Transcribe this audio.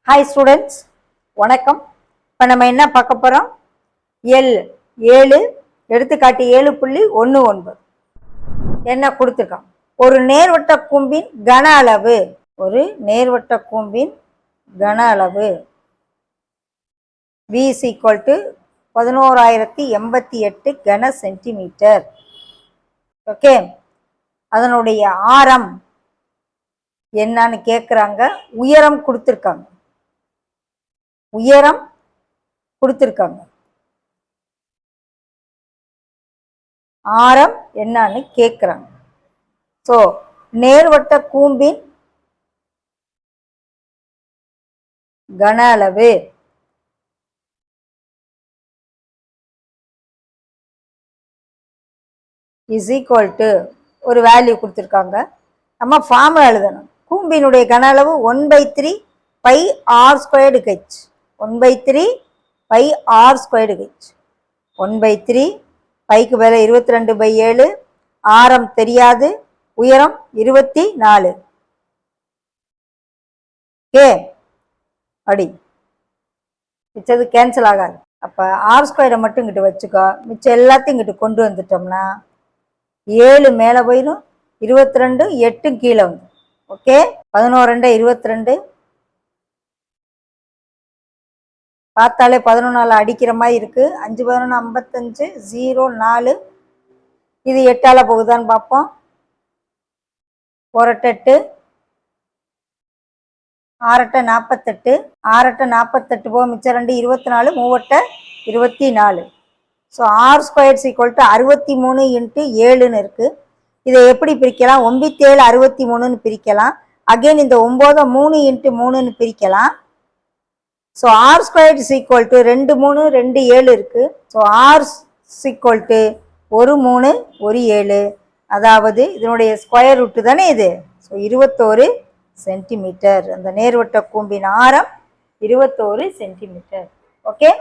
Hi students, வணக்கம். இப்போ நம்ம என்ன பார்க்க போகிறோம்? எல் 7 எடுத்துக்காட்டு 7.19 என்ன கொடுத்துருக்கான்? ஒரு நேர்வட்ட கூம்பின் கன அளவு, ஒரு நேர்வட்ட கூம்பின் கன அளவு V is equal to 11088 கன சென்டிமீட்டர். ஓகே, அதனுடைய ஆரம் என்னன்னு கேட்குறாங்க. உயரம் கொடுத்துருக்காங்க, உயரம் கொடுத்துருக்காங்க, ஆரம் என்னன்னு கேட்குறாங்க. ஸோ நேர்வட்ட கூம்பின் கன அளவு இஸ் ஈக்குவல் டு ஒரு வேல்யூ கொடுத்துருக்காங்க. நம்ம ஃபார்முலா எழுதணும். கூம்பினுடைய கன அளவு 1/3 pi r squared h, 1/3 pi r squared h. 1/3 பைக்கு வேலை 22/7, ஆரம் தெரியாது, உயரம் 24. ஓகே, அடி மிச்சது கேன்சல் ஆகாது. அப்போ ஆர் ஸ்கொயரை மட்டும் இங்கிட்டு வச்சுக்கோ, மிச்சம் எல்லாத்தையும் இங்கிட்டு கொண்டு வந்துட்டோம்னா 7 மேலே போயிடும், 22 8 கீழே வந்து. ஓகே, 11 22 பார்த்தாலே 11 அடிக்கிற மாதிரி இருக்கு. 5 11 55, 0 4. இது 8ஆல போகுதான்னு பார்ப்போம். 4 8 6 48, 6 48 போக மிச்சம் 2 24, 3 24. So R square equal to 63 × 7ன்னு இருக்கு. இதை எப்படி பிரிக்கலாம்? 97 63ன்னு பிரிக்கலாம். அகெயின் இந்த 9 3 × 3ன்னு பிரிக்கலாம். So R square equal to 2 3 2 7 இருக்கு. ஸோ ஆர் ஈக்குவல் டு 1 3 1 7, அதாவது இதனுடைய ஸ்கொயர் ரூட்டு தானே இது. So 21 centimetre. அந்த நேர்வட்ட கூம்பின் ஆரம் 21 சென்டிமீட்டர். ஓகே.